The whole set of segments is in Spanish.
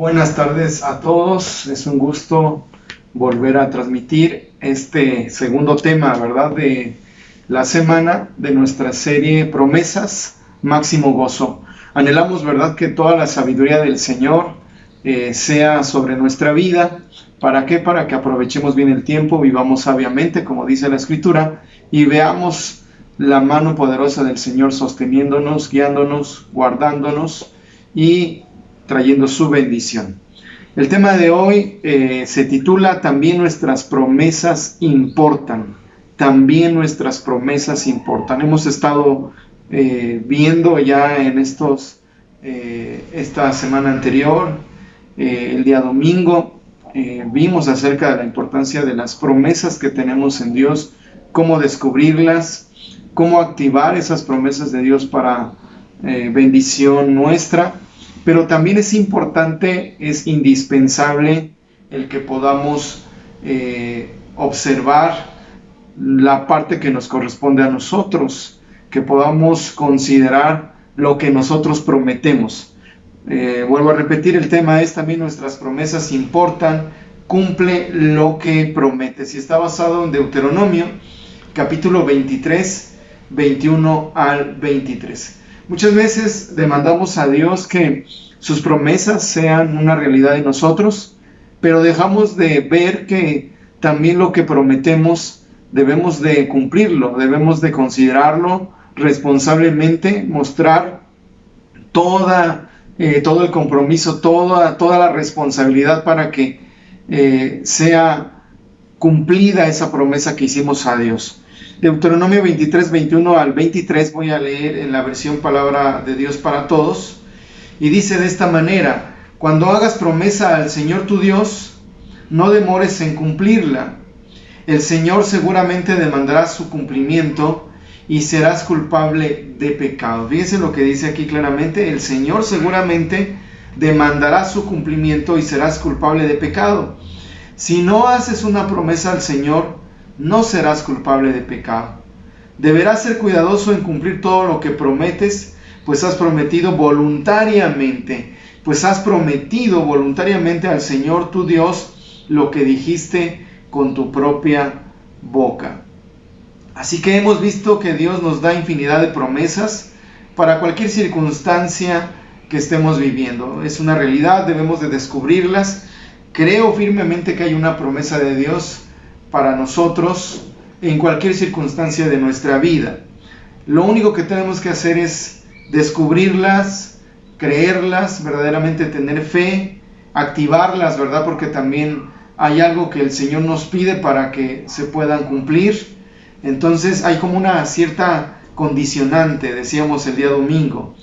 Buenas tardes a todos, es un gusto volver a transmitir este segundo tema, ¿verdad?, de la semana de nuestra serie Promesas, Máximo Gozo. Anhelamos, ¿verdad?, que toda la sabiduría del Señor sea sobre nuestra vida. ¿Para qué? Para que aprovechemos bien el tiempo, vivamos sabiamente, como dice la Escritura, y veamos la mano poderosa del Señor sosteniéndonos, guiándonos, guardándonos y trayendo su bendición. El tema de hoy se titula También nuestras promesas importan. También nuestras promesas importan. Hemos estado viendo ya en esta semana anterior, el día domingo, vimos acerca de la importancia de las promesas que tenemos en Dios, cómo descubrirlas, cómo activar esas promesas de Dios para bendición nuestra. Pero también es importante, es indispensable el que podamos observar la parte que nos corresponde a nosotros, que podamos considerar lo que nosotros prometemos. Vuelvo a repetir, el tema es también nuestras promesas importan, cumple lo que prometes. Y está basado en Deuteronomio, capítulo 23, 21 al 23. Muchas veces demandamos a Dios que sus promesas sean una realidad en nosotros, pero dejamos de ver que también lo que prometemos debemos de cumplirlo, debemos de considerarlo responsablemente, mostrar todo el compromiso, toda la responsabilidad para que sea cumplida esa promesa que hicimos a Dios. Deuteronomio 23, 21 al 23, voy a leer en la versión Palabra de Dios para Todos, y dice de esta manera: cuando hagas promesa al Señor tu Dios, no demores en cumplirla. El Señor seguramente demandará su cumplimiento y serás culpable de pecado. Fíjense lo que dice aquí claramente: el Señor seguramente demandará su cumplimiento y serás culpable de pecado. Si no haces una promesa al Señor, no serás culpable de pecado. Deberás ser cuidadoso en cumplir todo lo que prometes, pues has prometido voluntariamente al Señor tu Dios lo que dijiste con tu propia boca. Así que hemos visto que Dios nos da infinidad de promesas para cualquier circunstancia que estemos viviendo. Es una realidad, debemos de descubrirlas. Creo firmemente que hay una promesa de Dios para nosotros en cualquier circunstancia de nuestra vida. Lo único que tenemos que hacer es descubrirlas, creerlas, verdaderamente tener fe, activarlas, ¿verdad? Porque también hay algo que el Señor nos pide para que se puedan cumplir. Entonces hay como una cierta condicionante, decíamos el día domingo.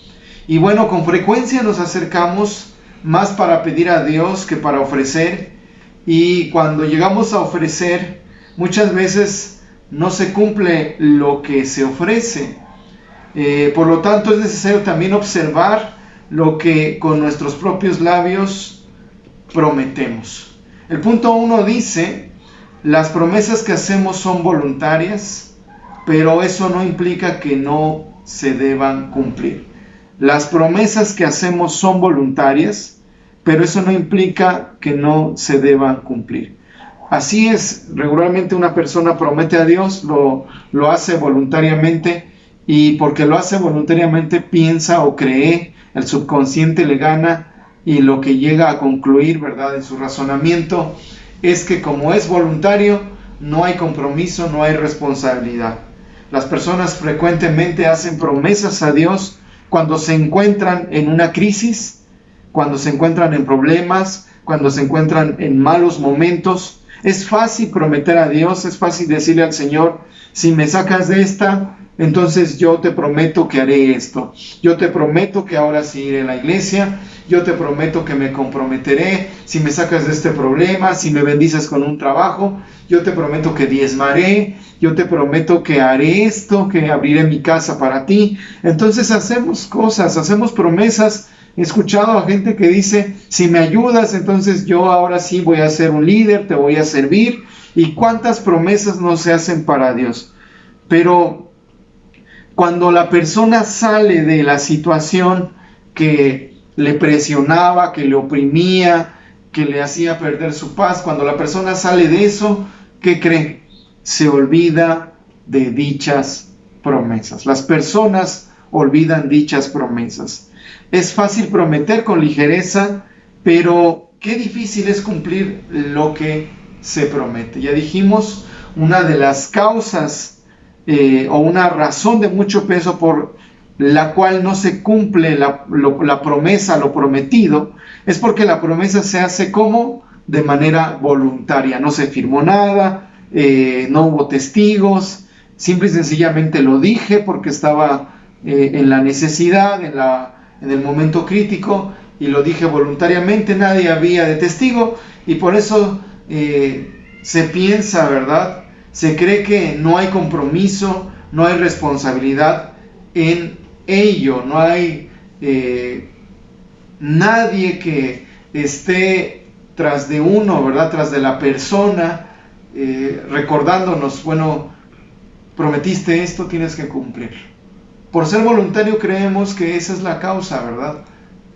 Y bueno, con frecuencia nos acercamos más para pedir a Dios que para ofrecer. Y cuando llegamos a ofrecer, muchas veces no se cumple lo que se ofrece. Por lo tanto, es necesario también observar lo que con nuestros propios labios prometemos. El punto 1 dice: las promesas que hacemos son voluntarias, pero eso no implica que no se deban cumplir. Las promesas que hacemos son voluntarias, pero eso no implica que no se deban cumplir. Así es, regularmente una persona promete a Dios, lo hace voluntariamente, y porque lo hace voluntariamente piensa o cree, el subconsciente le gana, y lo que llega a concluir, ¿verdad?, en su razonamiento, es que como es voluntario, no hay compromiso, no hay responsabilidad. Las personas frecuentemente hacen promesas a Dios cuando se encuentran en una crisis, cuando se encuentran en problemas, cuando se encuentran en malos momentos. Es fácil prometer a Dios, es fácil decirle al Señor: si me sacas de esta, entonces yo te prometo que haré esto. Yo te prometo que ahora sí iré a la iglesia. Yo te prometo que me comprometeré. Si me sacas de este problema, si me bendices con un trabajo, yo te prometo que diezmaré. Yo te prometo que haré esto, que abriré mi casa para ti. Entonces hacemos cosas, hacemos promesas. He escuchado a gente que dice: si me ayudas, entonces yo ahora sí voy a ser un líder, te voy a servir. ¿Y cuántas promesas no se hacen para Dios? Pero cuando la persona sale de la situación que le presionaba, que le oprimía, que le hacía perder su paz. Cuando la persona sale de eso, ¿qué cree? Se olvida de dichas promesas. Las personas olvidan dichas promesas. Es fácil prometer con ligereza, pero qué difícil es cumplir lo que se promete. Ya dijimos, una de las causas o una razón de mucho peso por la cual no se cumple la promesa, lo prometido, es porque la promesa se hace como de manera voluntaria. No se firmó nada, no hubo testigos, simple y sencillamente lo dije porque estaba en la necesidad, en el momento crítico, y lo dije voluntariamente, nadie había de testigo, y por eso se piensa, ¿verdad? Se cree que no hay compromiso, no hay responsabilidad en ello, no hay nadie que esté tras de uno, ¿verdad? Tras de la persona, recordándonos, bueno, prometiste esto, tienes que cumplir. Por ser voluntario creemos que esa es la causa, ¿verdad?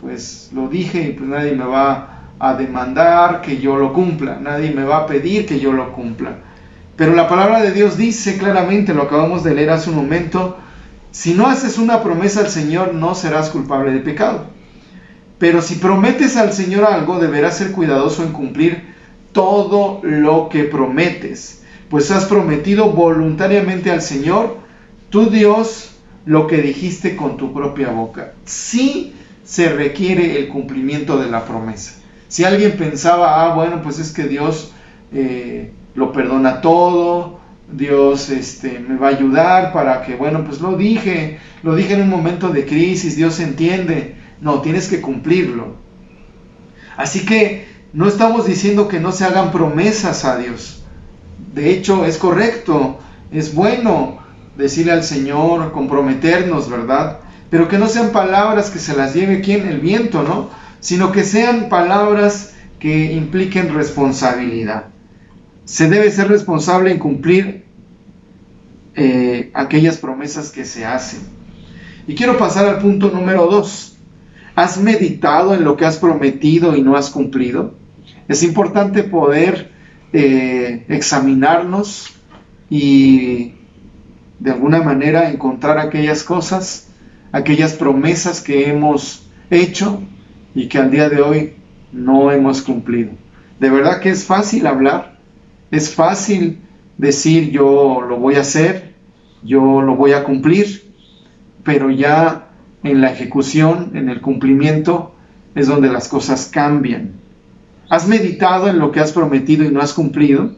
Pues lo dije y pues nadie me va a demandar que yo lo cumpla, nadie me va a pedir que yo lo cumpla. Pero la palabra de Dios dice claramente, lo acabamos de leer hace un momento, si no haces una promesa al Señor, no serás culpable de pecado. Pero si prometes al Señor algo, deberás ser cuidadoso en cumplir todo lo que prometes, pues has prometido voluntariamente al Señor, tu Dios, lo que dijiste con tu propia boca. Sí se requiere el cumplimiento de la promesa. Si alguien pensaba, bueno, pues es que Dios lo perdona todo, Dios me va a ayudar para que, bueno, pues lo dije en un momento de crisis, Dios entiende. No, tienes que cumplirlo. Así que no estamos diciendo que no se hagan promesas a Dios. De hecho, es correcto, es bueno decirle al Señor, comprometernos, ¿verdad? Pero que no sean palabras que se las lleve ¿quién? El viento, ¿no? Sino que sean palabras que impliquen responsabilidad. Se debe ser responsable en cumplir aquellas promesas que se hacen. Y quiero pasar al punto número 2. ¿Has meditado en lo que has prometido y no has cumplido? Es importante poder examinarnos y de alguna manera encontrar aquellas cosas, aquellas promesas que hemos hecho y que al día de hoy no hemos cumplido. De verdad que es fácil hablar, es fácil decir yo lo voy a hacer, yo lo voy a cumplir, pero ya en la ejecución, en el cumplimiento, es donde las cosas cambian. ¿Has meditado en lo que has prometido y no has cumplido?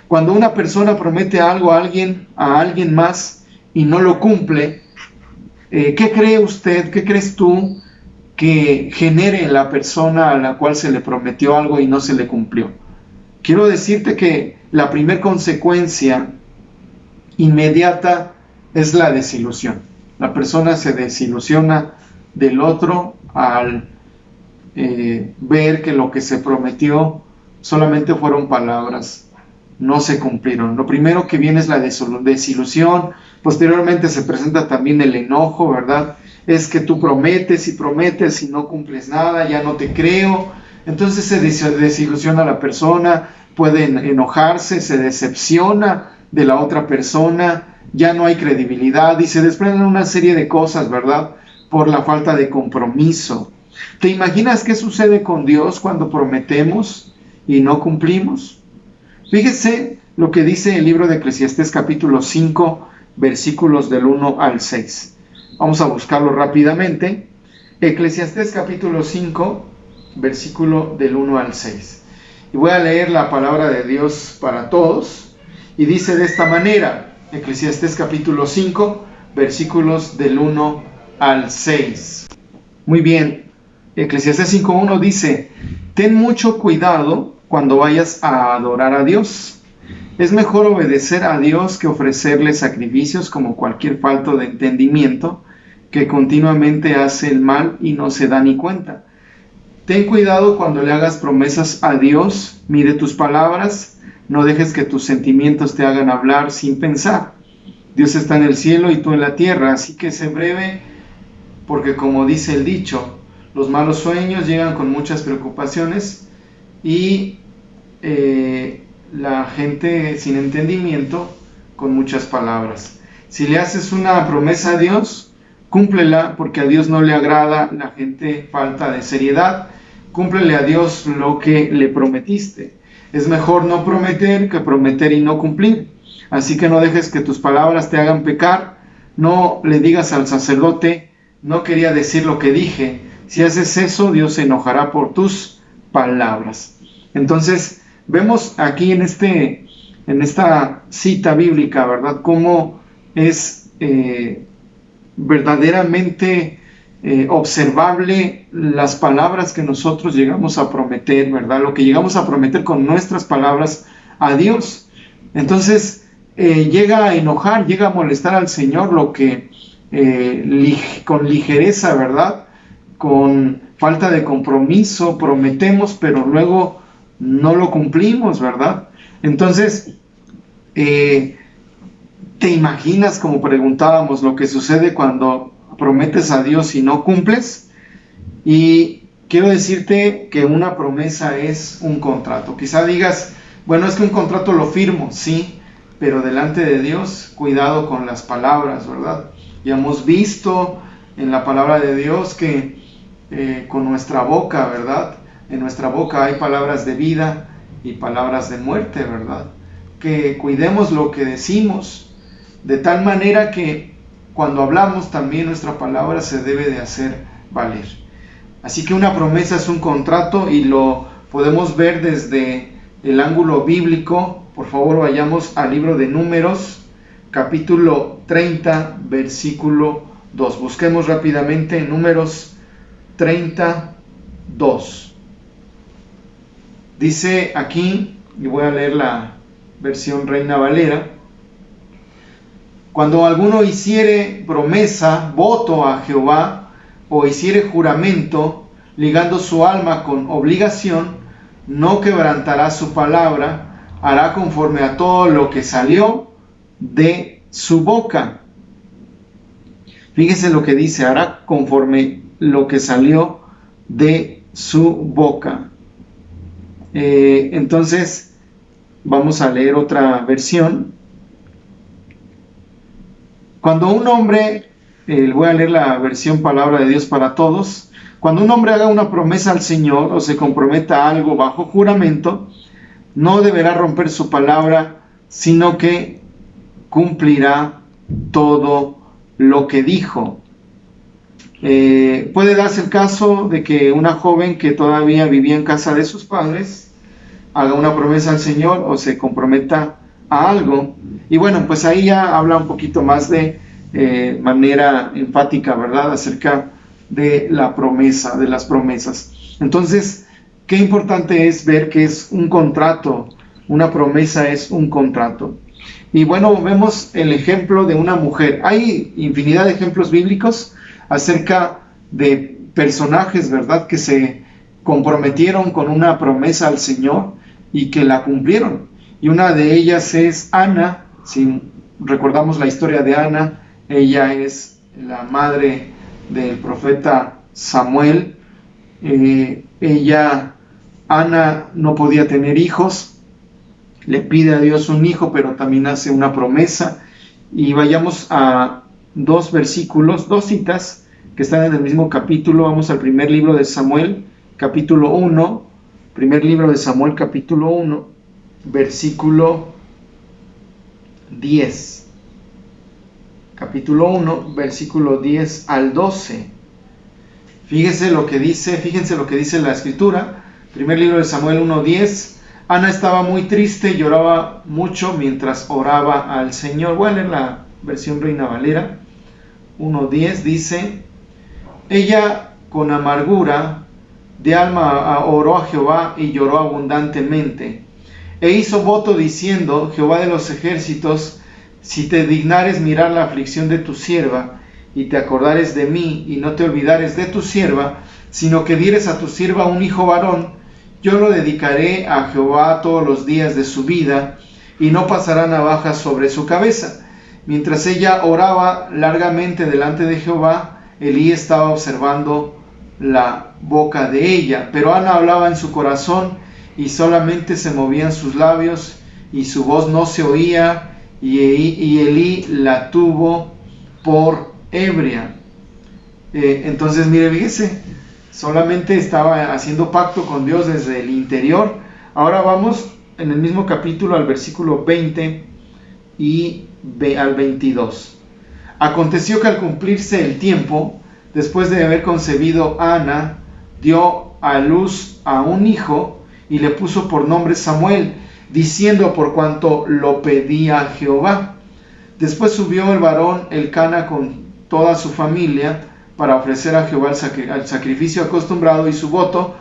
Cuando una persona promete algo a alguien más y no lo cumple, ¿qué cree usted, qué crees tú que genere en la persona a la cual se le prometió algo y no se le cumplió? Quiero decirte que la primera consecuencia inmediata es la desilusión. La persona se desilusiona del otro al ver que lo que se prometió solamente fueron palabras, no se cumplieron. Lo primero que viene es la desilusión, posteriormente se presenta también el enojo, ¿verdad? Es que tú prometes y no cumples nada, ya no te creo. Entonces se desilusiona la persona, puede enojarse, se decepciona de la otra persona, ya no hay credibilidad y se desprenden una serie de cosas, ¿verdad? Por la falta de compromiso. ¿Te imaginas qué sucede con Dios cuando prometemos y no cumplimos? Fíjese lo que dice el libro de Eclesiastés capítulo 5, versículos del 1 al 6. Vamos a buscarlo rápidamente. Eclesiastés capítulo 5, versículo del 1 al 6. Y voy a leer la palabra de Dios para todos. Y dice de esta manera, Eclesiastés capítulo 5, versículos del 1 al 6. Muy bien. Eclesiastés 5.1 dice: ten mucho cuidado cuando vayas a adorar a Dios. Es mejor obedecer a Dios que ofrecerle sacrificios como cualquier falto de entendimiento que continuamente hace el mal y no se da ni cuenta. Ten cuidado cuando le hagas promesas a Dios, mide tus palabras, no dejes que tus sentimientos te hagan hablar sin pensar. Dios está en el cielo y tú en la tierra, así que sé breve, porque como dice el dicho, los malos sueños llegan con muchas preocupaciones y la gente sin entendimiento con muchas palabras. Si le haces una promesa a Dios, cúmplela, porque a Dios no le agrada la gente falta de seriedad. Cúmplele a Dios lo que le prometiste. Es mejor no prometer que prometer y no cumplir. Así que no dejes que tus palabras te hagan pecar. No le digas al sacerdote, no quería decir lo que dije. Si haces eso, Dios se enojará por tus palabras. Entonces, vemos aquí en esta cita bíblica, ¿verdad?, cómo es verdaderamente observable las palabras que nosotros llegamos a prometer, ¿verdad? Lo que llegamos a prometer con nuestras palabras a Dios. Entonces, llega a enojar, llega a molestar al Señor lo que con ligereza, ¿verdad?, con falta de compromiso prometemos, pero luego no lo cumplimos, ¿verdad? Entonces, ¿te imaginas, como preguntábamos, lo que sucede cuando prometes a Dios y no cumples? Y quiero decirte que una promesa es un contrato. Quizá digas, bueno, es que un contrato lo firmo, sí, pero delante de Dios, cuidado con las palabras, ¿verdad? Ya hemos visto en la palabra de Dios que con nuestra boca, ¿verdad?, en nuestra boca hay palabras de vida y palabras de muerte, ¿verdad? Que cuidemos lo que decimos, de tal manera que cuando hablamos también nuestra palabra se debe de hacer valer. Así que una promesa es un contrato y lo podemos ver desde el ángulo bíblico. Por favor, vayamos al libro de Números, capítulo 30, versículo 2. Busquemos rápidamente Números 32. Dice aquí, y voy a leer la versión Reina Valera: cuando alguno hiciere promesa, voto a Jehová, o hiciere juramento, ligando su alma con obligación, no quebrantará su palabra, hará conforme a todo lo que salió de su boca. Fíjese lo que dice, hará conforme lo que salió de su boca. Entonces, vamos a leer otra versión. Cuando un hombre, voy a leer la versión Palabra de Dios para Todos. Cuando un hombre haga una promesa al Señor o se comprometa a algo bajo juramento, no deberá romper su palabra, sino que cumplirá todo lo que dijo. Puede darse el caso de que una joven que todavía vivía en casa de sus padres haga una promesa al Señor o se comprometa a algo, y bueno, pues ahí ya habla un poquito más de manera enfática, ¿verdad?, acerca de la promesa, de las promesas. Entonces, qué importante es ver que es un contrato, una promesa es un contrato. Y bueno, vemos el ejemplo de una mujer. Hay infinidad de ejemplos bíblicos acerca de personajes, ¿verdad?, que se comprometieron con una promesa al Señor y que la cumplieron. Y una de ellas es Ana. Si recordamos la historia de Ana, ella es la madre del profeta Samuel. Ana no podía tener hijos, le pide a Dios un hijo, pero también hace una promesa. Y vayamos a dos versículos, dos citas que están en el mismo capítulo. Vamos al primer libro de Samuel, capítulo 1, primer libro de Samuel, capítulo 1, versículo 10. Capítulo 1, versículo 10 al 12. Fíjense lo que dice la escritura. Primer libro de Samuel 1:10. Ana estaba muy triste, lloraba mucho mientras oraba al Señor. Voy a leer la versión Reina Valera. 1:10 dice: ella con amargura de alma oró a Jehová y lloró abundantemente. E hizo voto diciendo: Jehová de los ejércitos, si te dignares mirar la aflicción de tu sierva, y te acordares de mí, y no te olvidares de tu sierva, sino que dieres a tu sierva un hijo varón, yo lo dedicaré a Jehová todos los días de su vida, y no pasará navaja sobre su cabeza. Mientras ella oraba largamente delante de Jehová, Elí estaba observando la boca de ella. Pero Ana hablaba en su corazón y solamente se movían sus labios y su voz no se oía, y Elí la tuvo por ebria. Entonces, mire, fíjese, solamente estaba haciendo pacto con Dios desde el interior. Ahora vamos en el mismo capítulo al versículo 20 y al 22. Aconteció que al cumplirse el tiempo, después de haber concebido Ana, dio a luz a un hijo y le puso por nombre Samuel, diciendo: por cuanto lo pedía Jehová. Después subió el varón Elcana con toda su familia para ofrecer a Jehová el sacrificio acostumbrado y su voto,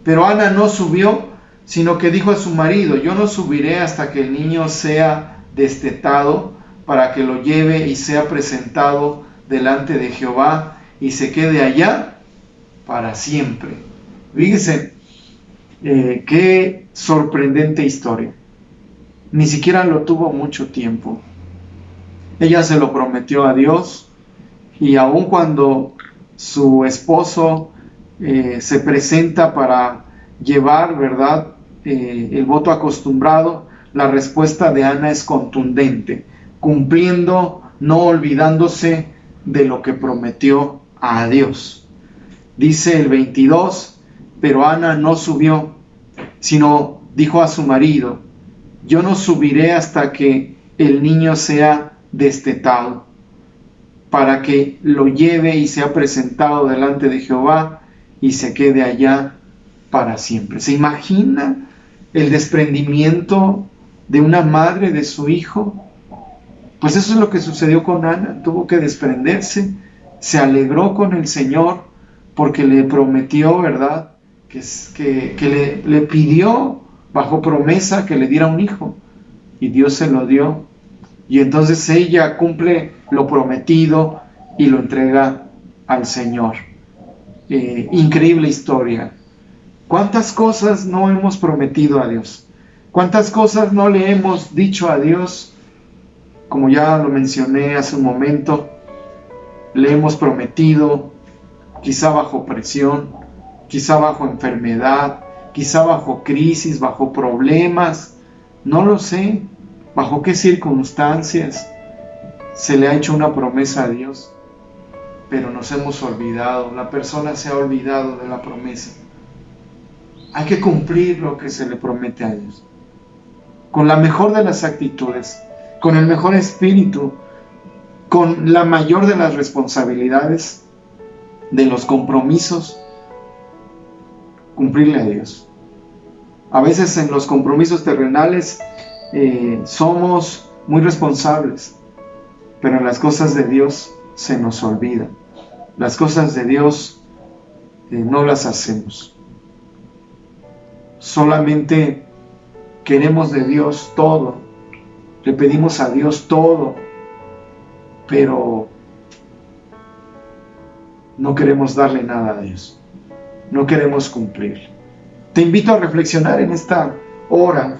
pero Ana no subió, sino que dijo a su marido: yo no subiré hasta que el niño sea destetado, para que lo lleve y sea presentado delante de Jehová y se quede allá para siempre. Fíjense, qué sorprendente historia. Ni siquiera lo tuvo mucho tiempo. Ella se lo prometió a Dios, y aun cuando su esposo se presenta para llevar, ¿verdad?, el voto acostumbrado, la respuesta de Ana es contundente, cumpliendo, no olvidándose de lo que prometió a Dios. Dice el 22, pero Ana no subió, sino dijo a su marido: yo no subiré hasta que el niño sea destetado, para que lo lleve y sea presentado delante de Jehová y se quede allá para siempre. ¿Se imagina el desprendimiento de una madre de su hijo? Pues eso es lo que sucedió con Ana. Tuvo que desprenderse, se alegró con el Señor porque le prometió, ¿verdad?, que le pidió bajo promesa que le diera un hijo, y Dios se lo dio. Y entonces ella cumple lo prometido y lo entrega al Señor. Increíble historia. ¿Cuántas cosas no hemos prometido a Dios? ¿Cuántas cosas no le hemos dicho a Dios? Como ya lo mencioné hace un momento, le hemos prometido, quizá bajo presión, quizá bajo enfermedad, quizá bajo crisis, bajo problemas, no lo sé, bajo qué circunstancias se le ha hecho una promesa a Dios, pero nos hemos olvidado, la persona se ha olvidado de la promesa. Hay que cumplir lo que se le promete a Dios, con la mejor de las actitudes, con el mejor espíritu, con la mayor de las responsabilidades, de los compromisos, cumplirle a Dios. A veces en los compromisos terrenales somos muy responsables, pero en las cosas de Dios se nos olvida. Las cosas de Dios no las hacemos. Solamente queremos de Dios todo, le pedimos a Dios todo, pero no queremos darle nada a Dios, no queremos cumplir. Te invito a reflexionar en esta hora.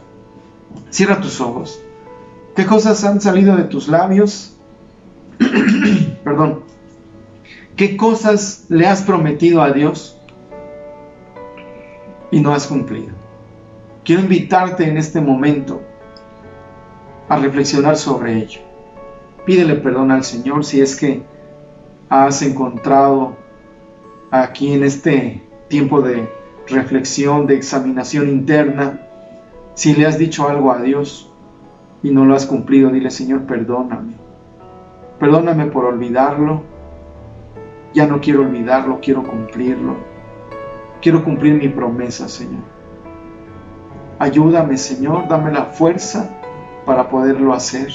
Cierra tus ojos. ¿Qué cosas han salido de tus labios? Perdón. ¿Qué cosas le has prometido a Dios y no has cumplido? Quiero invitarte en este momento a reflexionar sobre ello. Pídele perdón al Señor si es que has encontrado aquí en este tiempo de reflexión, de examinación interna, si le has dicho algo a Dios y no lo has cumplido. Dile: Señor, perdóname. Perdóname por olvidarlo. Ya no quiero olvidarlo, quiero cumplirlo. Quiero cumplir mi promesa, Señor. Ayúdame, Señor, dame la fuerza para poderlo hacer.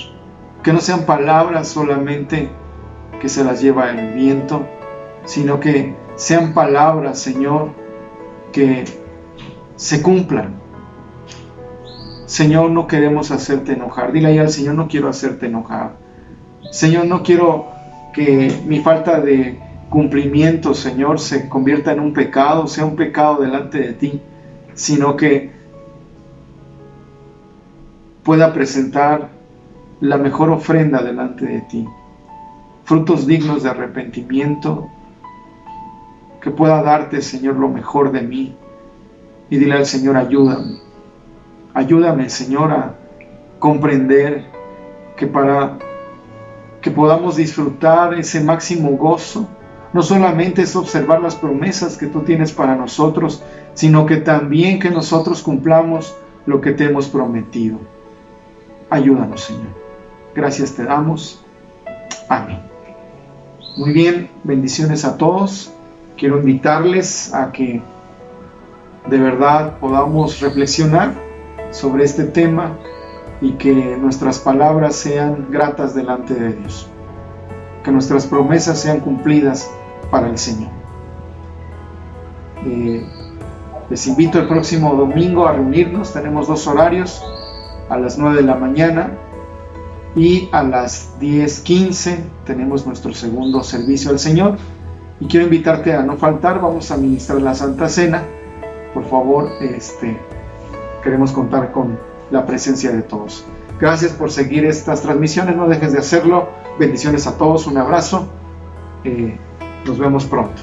Que no sean palabras solamente que se las lleva el viento, sino que sean palabras, Señor, que se cumplan. Señor, no queremos hacerte enojar. Dile ahí al Señor: no quiero hacerte enojar. Señor, no quiero que mi falta de cumplimiento, Señor, se convierta en un pecado, sea un pecado delante de ti, sino que pueda presentar la mejor ofrenda delante de ti, frutos dignos de arrepentimiento, que pueda darte, Señor, lo mejor de mí. Y dile al Señor, ayúdame. Ayúdame, Señor, a comprender que para que podamos disfrutar ese máximo gozo, no solamente es observar las promesas que tú tienes para nosotros, sino que también que nosotros cumplamos lo que te hemos prometido. Ayúdanos, Señor. Gracias te damos. Amén. Muy bien, bendiciones a todos. Quiero invitarles a que de verdad podamos reflexionar sobre este tema y que nuestras palabras sean gratas delante de Dios. Que nuestras promesas sean cumplidas para el Señor. Les invito el próximo domingo a reunirnos. Tenemos 2 horarios, a las 9 de la mañana y a las 10:15 tenemos nuestro segundo servicio al Señor. Y quiero invitarte a no faltar. Vamos a ministrar la Santa Cena. Por favor, queremos contar con la presencia de todos. Gracias por seguir estas transmisiones. No dejes de hacerlo. Bendiciones a todos. Un abrazo. Nos vemos pronto.